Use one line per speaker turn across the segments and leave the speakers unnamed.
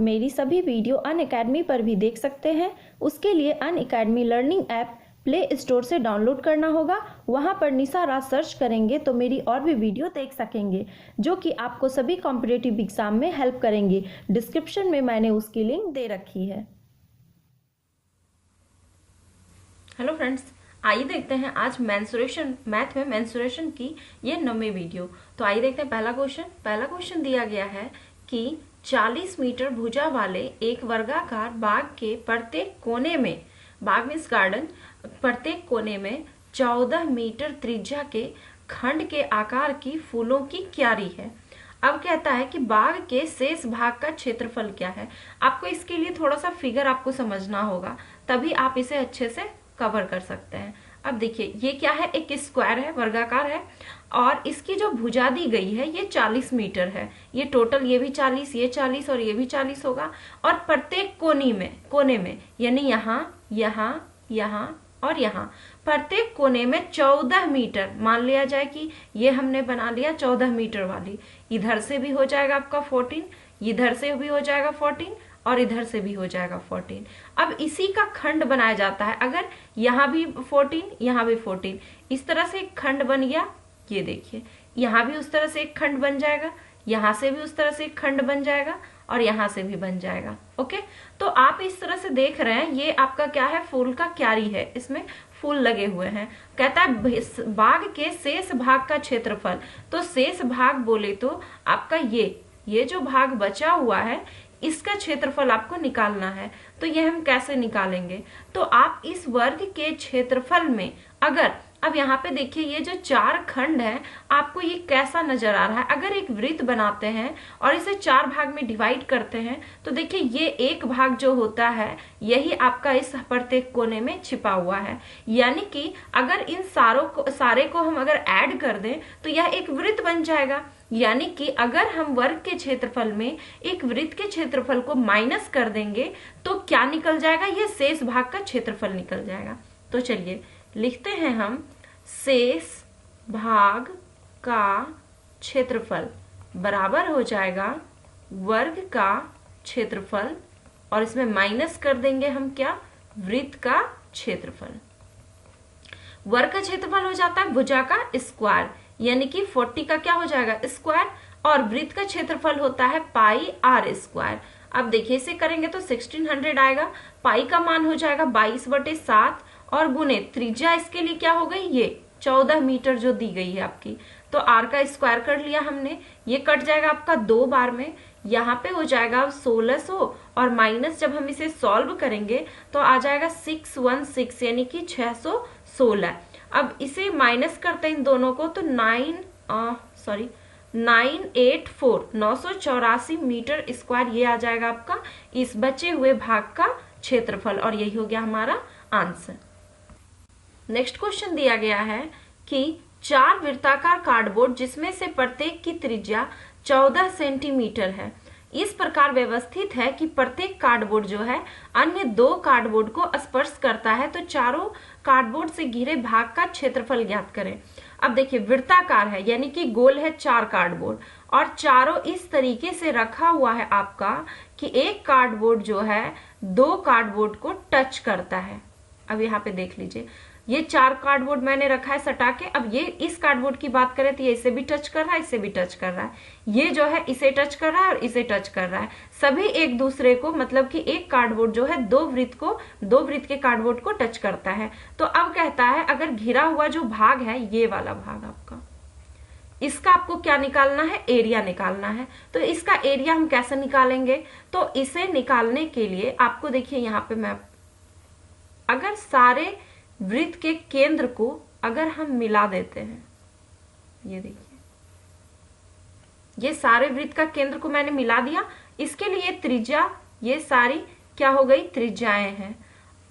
मेरी सभी video Unacademy पर भी देख सकते हैं। उसके लिए Unacademy learning app play store से डाउनलोड करना होगा। वहां पर निशा राज सर्च करेंगे तो मेरी और भी वीडियो देख सकेंगे जो कि आपको सभी कॉम्पिटिटिव एग्जाम में हेल्प करेंगे। डिस्क्रिप्शन में मैंने उसकी लिंक दे रखी है।
हेलो फ्रेंड्स, आइए देखते हैं आज मेंसुरेशन मैथ में मेंसुरेशन की ये 9वीं वीडियो। तो आइए देखते हैं पहला क्वेश्चन दिया गया है कि 40 मीटर भुजा वाले एक वर्गाकार बाग के प्रत्येक कोने में, बाग मीन्स गार्डन, प्रत्येक कोने में 14 मीटर त्रिज्या के खंड के आकार की फूलों की क्यारी है। अब कहता है कि बाग के शेष भाग का क्षेत्रफल क्या है। आपको इसके लिए थोड़ा सा फिगर आपको समझना होगा, तभी आप इसे अच्छे से कवर कर सकते हैं। अब देखिए ये क्या है, एक स्क्वायर है, वर्गाकार है, और इसकी जो भुजा दी गई है ये 40 मीटर है। ये टोटल ये भी 40, ये 40 और ये भी 40 होगा। और प्रत्येक कोने में यानी यहाँ, यहाँ, यहाँ और यहाँ, प्रत्येक कोने में 14 मीटर, मान लिया जाए कि ये हमने बना लिया 14 मीटर वाली। इधर से भी हो जाएगा आपका 14, इधर से भी हो जाएगा 14 और इधर से भी हो जाएगा 14। अब इसी का खंड बनाया जाता है। अगर यहाँ भी 14, यहाँ भी 14, इस तरह से एक खंड बन गया। ये देखिए यहाँ भी उस तरह से एक खंड बन जाएगा, यहाँ से भी उस तरह से एक खंड बन जाएगा और यहाँ से भी बन जाएगा। ओके, तो आप इस तरह से देख रहे हैं, ये आपका क्या है, फूल का क्यारी है, इसमें फूल लगे हुए हैं। कहता है बाग के शेष भाग का क्षेत्रफल। तो शेष भाग बोले तो आपका ये जो भाग बचा हुआ है इसका क्षेत्रफल आपको निकालना है। तो ये हम कैसे निकालेंगे, तो आप इस वर्ग के क्षेत्रफल में अगर, अब यहाँ पे देखिए ये जो 4 खंड है आपको ये कैसा नजर आ रहा है। अगर एक वृत्त बनाते हैं और इसे 4 भाग में डिवाइड करते हैं तो देखिए ये एक भाग जो होता है यही आपका इस प्रत्येक कोने में छिपा हुआ है। यानी कि अगर इन सारे को हम अगर ऐड कर दें तो यह एक वृत्त बन जाएगा। यानी कि अगर हम वर्ग के क्षेत्रफल में एक वृत्त के क्षेत्रफल को माइनस कर देंगे तो क्या निकल जाएगा, यह शेष भाग का क्षेत्रफल निकल जाएगा। तो चलिए लिखते हैं हम, शेष भाग का क्षेत्रफल बराबर हो जाएगा वर्ग का क्षेत्रफल, और इसमें माइनस कर देंगे हम क्या, वृत्त का क्षेत्रफल। वर्ग का क्षेत्रफल हो जाता है भुजा का स्क्वायर, यानी कि 40 का क्या हो जाएगा, स्क्वायर, और वृत्त का क्षेत्रफल होता है पाई आर स्क्वायर। अब देखिए इसे करेंगे तो 1600 आएगा। पाई का मान हो जाएगा 22/7 और गुने त्रिज्या इसके लिए क्या हो गई, ये 14 मीटर जो दी गई है आपकी। तो आर का स्क्वायर कर लिया हमने, ये कट जाएगा आपका 2 बार में, यहाँ पे हो जाएगा 1600 और माइनस जब हम इसे सॉल्व करेंगे तो आ जाएगा 616 यानी कि 616। अब इसे माइनस करते हैं इन दोनों को तो 984 मीटर स्क्वायर ये आ जाएगा आपका इस बचे हुए भाग का क्षेत्रफल, और यही हो गया हमारा आंसर। नेक्स्ट क्वेश्चन दिया गया है कि 4 वृत्ताकार कार्डबोर्ड जिसमें से प्रत्येक की त्रिज्या 14 सेंटीमीटर है इस प्रकार व्यवस्थित है कि प्रत्येक कार्डबोर्ड जो है अन्य 2 कार्डबोर्ड को स्पर्श करता है, तो चारों कार्डबोर्ड से घिरे भाग का क्षेत्रफल ज्ञात करें। अब देखिए वृत्ताकार है यानी कि गोल है 4 कार्डबोर्ड, और चारों इस तरीके से रखा हुआ है आपका कि एक कार्डबोर्ड जो है 2 कार्डबोर्ड को टच करता है। अब यहाँ पे देख लीजिए ये 4 कार्डबोर्ड मैंने रखा है सटा के। अब ये इस कार्डबोर्ड की बात करें तो ये इसे भी टच कर रहा है, इसे भी टच कर रहा है, ये जो है इसे टच कर रहा है और इसे टच कर रहा है। सभी एक दूसरे को, मतलब कि एक कार्डबोर्ड जो है 2 वृत्त के कार्डबोर्ड को टच करता है। तो अब कहता है अगर घिरा हुआ जो भाग है ये वाला भाग आपका, इसका आपको क्या निकालना है, एरिया निकालना है। तो इसका एरिया हम कैसे निकालेंगे, तो इसे निकालने के लिए आपको देखिए यहाँ पे मैं, अगर सारे वृत्त के केंद्र को अगर हम मिला देते हैं, ये देखिए ये सारे वृत्त का केंद्र को मैंने मिला दिया, इसके लिए त्रिज्या ये सारी क्या हो गई, त्रिज्याएं हैं।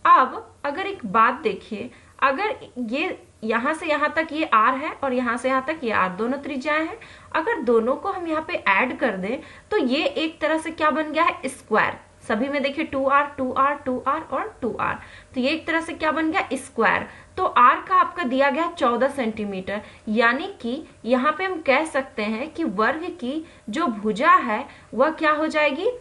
अब अगर एक बात देखिए, अगर ये यहां से यहां तक ये r है और यहां से यहां तक ये r, दोनों त्रिज्याएं हैं, अगर दोनों को हम यहाँ पे ऐड कर दें तो ये एक तरह से क्या बन गया है, स्क्वायर। सभी में देखिए 2r 2r 2r और 2r, तो ये एक तरह से क्या बन गया, स्क्वायर। तो r का आपका दिया गया 14 सेंटीमीटर, यानी कि यहाँ पे हम कह सकते हैं कि वर्ग की जो भुजा है वह क्या हो जाएगी,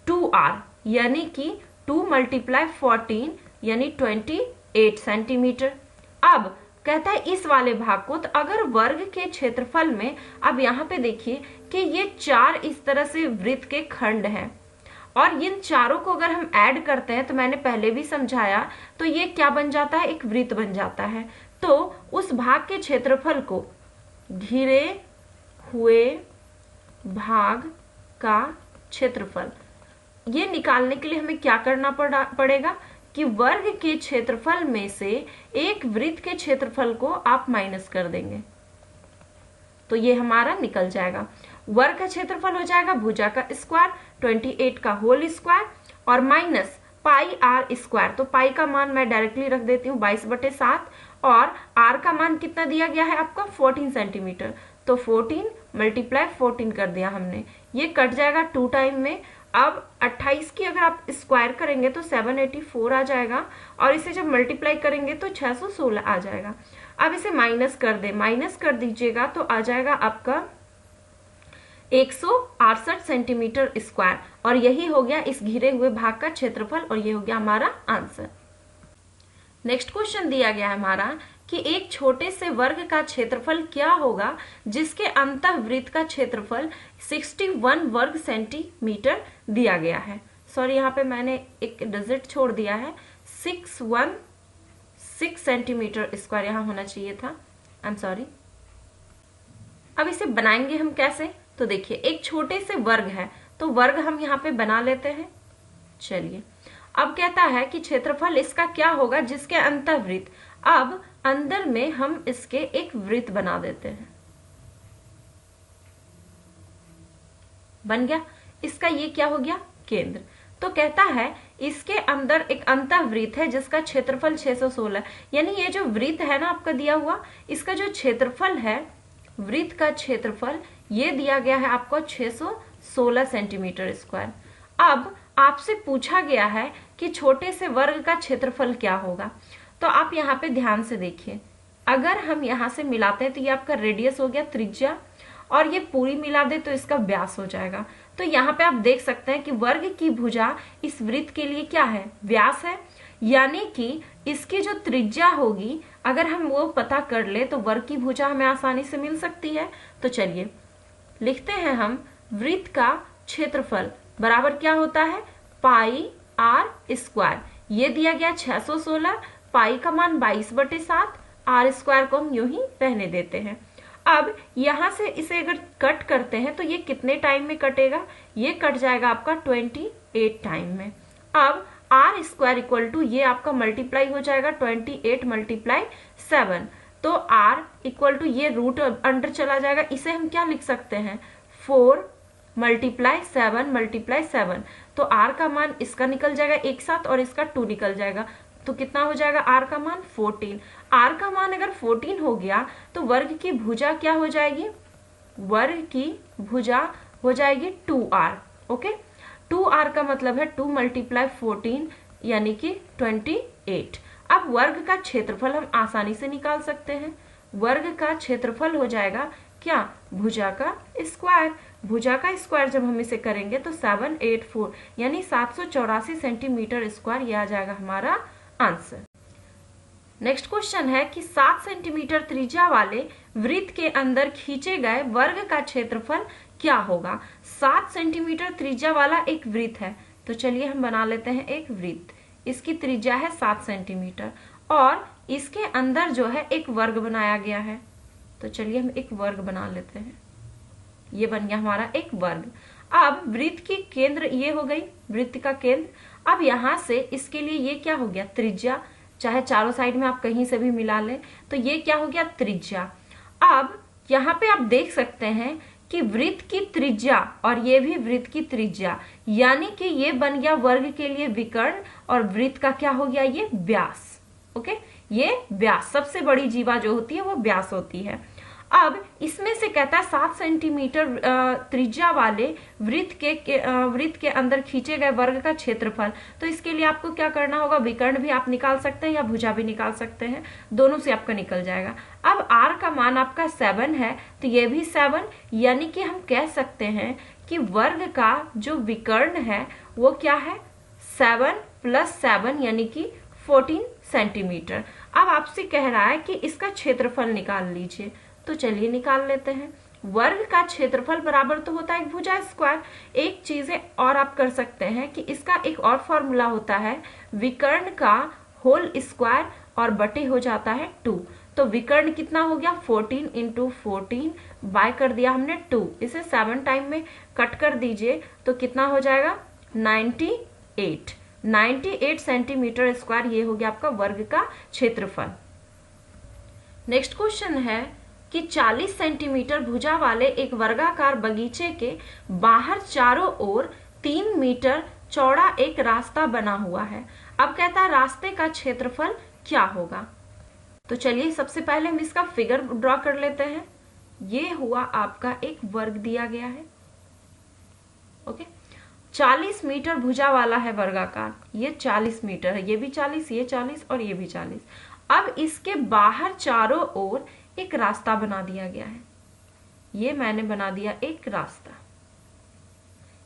2r यानी कि 2 × 14 यानी 28 सेंटीमीटर। अब कहता है इस वाले भाग को, तो अगर वर्ग के क्षेत्रफल में, अब यहाँ पे देखिए कि ये 4 इस तरह से वृत्त के खंड हैं और इन चारों को अगर हम ऐड करते हैं, तो मैंने पहले भी समझाया, तो ये क्या बन जाता है, एक वृत्त बन जाता है। तो उस भाग के क्षेत्रफल को, घिरे हुए भाग का क्षेत्रफल, ये निकालने के लिए हमें क्या करना पड़ेगा कि वर्ग के क्षेत्रफल में से एक वृत्त के क्षेत्रफल को आप माइनस कर देंगे, तो ये हमारा निकल जाएगा। वर्ग का क्षेत्रफल हो जाएगा भुजा का स्क्वायर 28 का होल स्क्वायर और माइनस पाई आर स्क्वायर। तो पाई का मान मैं डायरेक्टली रख देती हूँ 22/7 और आर का मान कितना दिया गया है आपका 14 सेंटीमीटर। तो 14 × 14 कर दिया हमने, ये कट जाएगा 2 टाइम में। अब 28 की अगर आप स्क्वायर करेंगे तो 784 आ जाएगा और इसे जब मल्टीप्लाई करेंगे तो 616 आ जाएगा। अब इसे माइनस कर दे, माइनस कर दीजिएगा तो आ जाएगा आपका 168 सेंटीमीटर स्क्वायर और यही हो गया इस घिरे हुए भाग का क्षेत्रफल और ये हो गया हमारा आंसर। नेक्स्ट क्वेश्चन दिया गया है हमारा कि एक छोटे से वर्ग का क्षेत्रफल क्या होगा जिसके अंतःवृत्त का क्षेत्रफल 61 वर्ग सेंटीमीटर दिया गया है। सॉरी, यहाँ पे मैंने एक डिजिट छोड़ दिया है, 616 सेंटीमीटर स्क्वायर यहाँ होना चाहिए था, आई एम सॉरी। अब इसे बनाएंगे हम कैसे, तो देखिए एक छोटे से वर्ग है तो वर्ग हम यहाँ पे बना लेते हैं। चलिए, अब कहता है कि क्षेत्रफल इसका क्या होगा जिसके अंतःवृत्त, अब अंदर में हम इसके एक वृत्त बना देते हैं, बन गया इसका ये क्या हो गया केंद्र। तो कहता है इसके अंदर एक अंतःवृत्त है जिसका क्षेत्रफल 616, यानी ये जो वृत्त है ना आपका दिया हुआ, इसका जो क्षेत्रफल है, वृत्त का क्षेत्रफल ये दिया गया है आपको 616 सेंटीमीटर स्क्वायर। अब आपसे पूछा गया है कि छोटे से वर्ग का क्षेत्रफल क्या होगा, तो आप यहाँ पे ध्यान से देखिए, अगर हम यहाँ से मिलाते हैं तो ये आपका रेडियस हो गया त्रिज्या और ये पूरी मिला दे तो इसका व्यास हो जाएगा। तो यहाँ पे आप देख सकते हैं कि वर्ग की भुजा इस वृत्त के लिए क्या है, व्यास है, यानी कि इसकी जो त्रिज्या होगी अगर हम वो पता कर ले तो वर्ग की भुजा हमें आसानी से मिल सकती है। तो चलिए लिखते हैं हम, वृत्त का क्षेत्रफल बराबर क्या होता है, पाई आर स्क्वायर, ये दिया गया 616, पाई का मान 22/7, आर स्क्वायर को हम यूं ही रहने देते हैं। अब यहां से इसे अगर कट करते हैं तो ये कितने टाइम में कटेगा, ये कट जाएगा आपका 28 टाइम में। अब आर स्क्वायर इक्वल टू ये आपका मल्टीप्लाई हो जाएगा 28 × 7, तो आर इक्वल टू ये रूट अंडर चला जाएगा, इसे हम क्या लिख सकते हैं 4 × 7 तो आर का मान इसका निकल जाएगा एक साथ और इसका 2 निकल जाएगा, तो कितना हो जाएगा आर का मान 14। आर का मान अगर 14 हो गया तो वर्ग की भुजा क्या हो जाएगी, वर्ग की भुजा हो जाएगी 2r। ओके, 2r का मतलब है 2 × 14 यानी कि 28। अब वर्ग का क्षेत्रफल हम आसानी से निकाल सकते हैं, वर्ग का क्षेत्रफल हो जाएगा क्या, भुजा का स्क्वायर। भुजा का स्क्वायर जब हम इसे करेंगे तो 784 यानी 784 सेंटीमीटर स्क्वायर, ये आ जाएगा हमारा आंसर। नेक्स्ट क्वेश्चन है कि 7 सेंटीमीटर त्रिज्या वाले वृत्त के अंदर खींचे गए वर्ग का क्षेत्रफल क्या होगा। 7 सेंटीमीटर त्रिज्या वाला एक वृत्त है, तो चलिए हम बना लेते हैं एक वृत्त, इसकी त्रिज्या है 7 सेंटीमीटर और इसके अंदर जो है एक वर्ग बनाया गया है, तो चलिए हम एक वर्ग बना लेते हैं, ये बन गया हमारा एक वर्ग। अब वृत्त की केंद्र ये हो गई, वृत्त का केंद्र। अब यहां से इसके लिए ये क्या हो गया त्रिज्या, चाहे चारों साइड में आप कहीं से भी मिला लें, तो ये क्या हो गया त्रिज्या। अब यहाँ पे आप देख सकते हैं कि वृत्त की त्रिज्या और ये भी वृत्त की त्रिज्या, यानी कि ये बन गया वर्ग के लिए विकर्ण और वृत्त का क्या हो गया ये व्यास। ओके, ये व्यास, सबसे बड़ी जीवा जो होती है वो व्यास होती है। अब इसमें से कहता है 7 सेंटीमीटर त्रिज्या वाले वृत्त के अंदर खींचे गए वर्ग का क्षेत्रफल, तो इसके लिए आपको क्या करना होगा, विकर्ण भी आप निकाल सकते हैं या भुजा भी निकाल सकते हैं, दोनों से आपका निकल जाएगा। अब r का मान आपका 7 है तो ये भी 7, यानी कि हम कह सकते हैं कि वर्ग का जो विकर्ण है वो क्या है 7 + 7 यानी कि 14 सेंटीमीटर। अब आपसे कह रहा है कि इसका क्षेत्रफल निकाल लीजिए, तो चलिए निकाल लेते हैं। वर्ग का क्षेत्रफल बराबर तो होता है एक भुजा स्क्वायर। एक चीज और आप कर सकते हैं कि इसका एक और फॉर्मूला होता है विकर्ण का होल स्क्वायर और बटे हो जाता है 2। तो विकर्ण कितना हो गया 14 × 14 बाय कर दिया हमने 2। इसे 7 टाइम में कट कर दीजिए तो कितना हो जाएगा 98 सेंटीमीटर स्क्वायर। ये हो गया आपका वर्ग का क्षेत्रफल। नेक्स्ट क्वेश्चन है कि 40 सेंटीमीटर भुजा वाले एक वर्गाकार बगीचे के बाहर चारों ओर 3 मीटर चौड़ा एक रास्ता बना हुआ है। अब कहता है रास्ते का क्षेत्रफल क्या होगा। तो चलिए सबसे पहले हम इसका फिगर ड्रॉ कर लेते हैं। ये हुआ आपका एक वर्ग दिया गया है। ओके, 40 मीटर भुजा वाला है वर्गाकार, ये 40 मीटर है, ये भी 40, ये 40 और ये भी 40। अब इसके बाहर चारों ओर एक रास्ता बना दिया गया है। ये मैंने बना दिया एक रास्ता।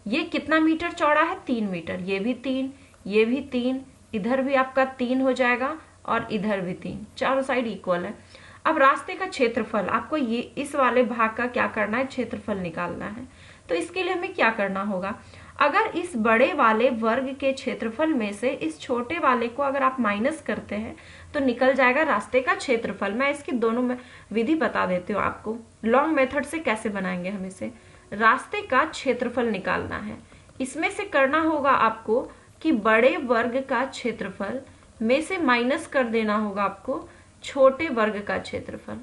ये कितना मीटर चौड़ा है 3 मीटर। ये भी 3, ये भी 3, इधर भी आपका 3 हो जाएगा और इधर भी 3, चारों साइड इक्वल है। अब रास्ते का क्षेत्रफल आपको ये इस वाले भाग का क्या करना है क्षेत्रफल निकालना है। तो इसके लिए हमें क्या करना होगा, अगर इस बड़े वाले वर्ग के क्षेत्रफल में से इस छोटे वाले को अगर आप माइनस करते हैं तो निकल जाएगा रास्ते का क्षेत्रफल। मैं इसकी दोनों विधि बता देती हूँ आपको, लॉन्ग मेथड से कैसे बनाएंगे हम इसे। रास्ते का क्षेत्रफल निकालना है, इसमें से करना होगा आपको कि बड़े वर्ग का क्षेत्रफल में से माइनस कर देना होगा आपको छोटे वर्ग का क्षेत्रफल।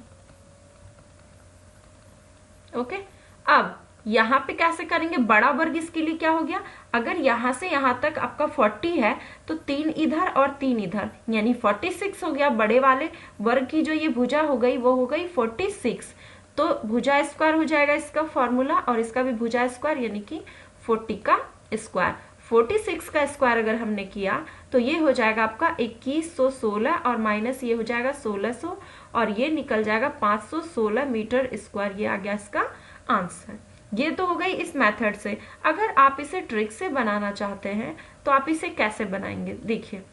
ओके, अब यहां पे कैसे करेंगे, बड़ा वर्ग इसके लिए क्या हो गया, अगर यहां से यहां तक आपका 40 है तो 3 इधर और 3 इधर यानी 46 हो गया। बड़े वाले वर्ग की जो ये भुजा हो गई वो हो गई 46। तो भुजा स्क्वायर हो जाएगा इसका फॉर्मूला, और इसका भी भुजा स्क्वायर यानी कि 40 का स्क्वायर। 46 का स्क्वायर अगर हमने किया तो ये हो जाएगा आपका 2116 और माइनस ये हो जाएगा 1600 और ये निकल जाएगा 516 मीटर स्क्वायर। ये आ गया इसका आंसर। ये तो हो गई इस मेथड से। अगर आप इसे ट्रिक से बनाना चाहते हैं तो आप इसे कैसे बनाएंगे, देखिए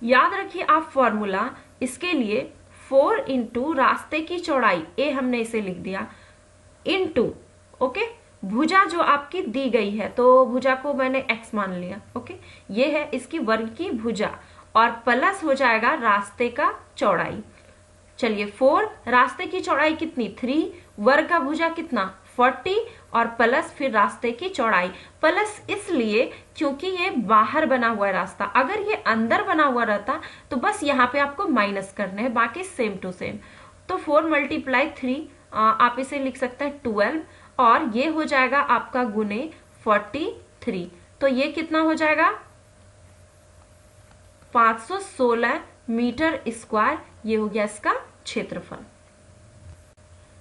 याद रखिए आप फॉर्मूला इसके लिए 4 × रास्ते की चौड़ाई, ए हमने इसे लिख दिया, इनटू ओके भुजा जो आपकी दी गई है, तो भुजा को मैंने x मान लिया। ओके, ये है इसकी वर्ग की भुजा और प्लस हो जाएगा रास्ते का चौड़ाई। चलिए 4, रास्ते की चौड़ाई कितनी 3, वर्ग का भुजा कितना 40 और प्लस फिर रास्ते की चौड़ाई। प्लस इसलिए क्योंकि ये बाहर बना हुआ है रास्ता, अगर ये अंदर बना हुआ रहता तो बस यहाँ पे आपको माइनस करने हैं, बाकी सेम टू सेम। तो 4 × 3 आप इसे लिख सकते हैं 12 और ये हो जाएगा आपका गुने 43। तो ये कितना हो जाएगा 516 मीटर स्क्वायर। ये हो गया इसका क्षेत्रफल।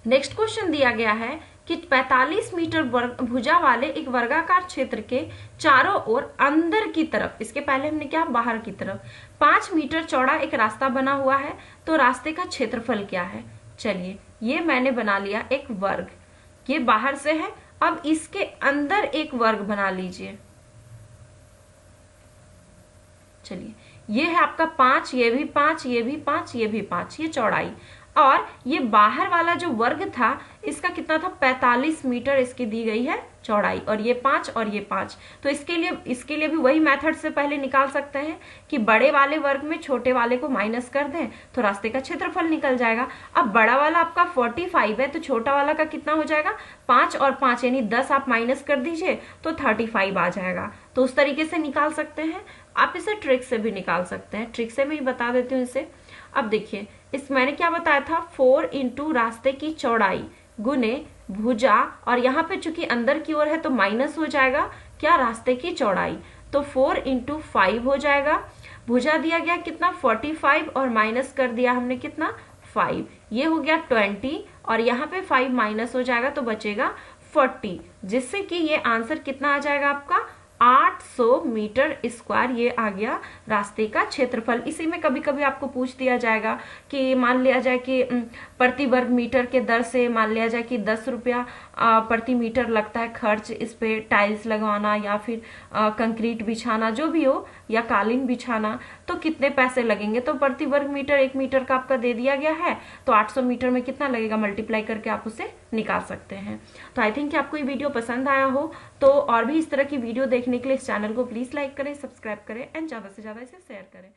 नेक्स्ट क्वेश्चन दिया गया है कि 45 मीटर भुजा वाले एक वर्गाकार क्षेत्र के चारों ओर अंदर की तरफ, इसके पहले हमने क्या बाहर की तरफ 5 मीटर चौड़ा एक रास्ता बना हुआ है, तो रास्ते का क्षेत्रफल क्या है। चलिए ये मैंने बना लिया एक वर्ग, ये बाहर से है। अब इसके अंदर एक वर्ग बना लीजिए। चलिए ये है आपका 5, ये भी 5, ये भी 5, ये भी 5, ये चौड़ाई। और ये बाहर वाला जो वर्ग था इसका कितना था 45 मीटर इसकी दी गई है चौड़ाई, और ये 5 और ये 5। तो इसके लिए भी वही मेथड से पहले निकाल सकते हैं कि बड़े वाले वर्ग में छोटे वाले को माइनस कर दें तो रास्ते का क्षेत्रफल निकल जाएगा। अब बड़ा वाला आपका 45 है तो छोटा वाला का कितना हो जाएगा 5 और 5 यानी 10 आप माइनस कर दीजिए तो 35 आ जाएगा। तो उस तरीके से निकाल सकते हैं। आप इसे ट्रिक से भी निकाल सकते हैं, ट्रिक से मैं बता देती हूँ इसे। अब देखिए इस मैंने क्या बताया था 4 × रास्ते की चौड़ाई गुने भुजा, और यहाँ पे चूंकि अंदर की ओर है तो माइनस हो जाएगा क्या रास्ते की चौड़ाई, तो 4 × 5 हो जाएगा। भुजा दिया गया कितना 45 और माइनस कर दिया हमने कितना 5, ये हो गया 20 और यहाँ पे 5 माइनस हो जाएगा तो बचेगा 40, जिससे कि ये आंसर कितना आ जाएगा आपका 800 मीटर स्क्वायर ये आ गया रास्ते का क्षेत्रफल। इसी में कभी कभी आपको पूछ दिया जाएगा कि मान लिया जाए कि प्रति वर्ग मीटर के दर से मान लिया जाए कि 10 रुपया प्रति मीटर लगता है खर्च इस पे टाइल्स लगवाना या फिर कंक्रीट बिछाना जो भी हो, या कालीन बिछाना, तो कितने पैसे लगेंगे। तो प्रति वर्ग मीटर 1 मीटर का आपका दे दिया गया है, तो 800 मीटर में कितना लगेगा मल्टीप्लाई करके आप उसे निकाल सकते हैं। तो आई थिंक आपको ये वीडियो पसंद आया हो, तो और भी इस तरह की वीडियो देखने के लिए इस चैनल को प्लीज लाइक करें, सब्सक्राइब करें एंड ज्यादा से ज्यादा इसे शेयर करें।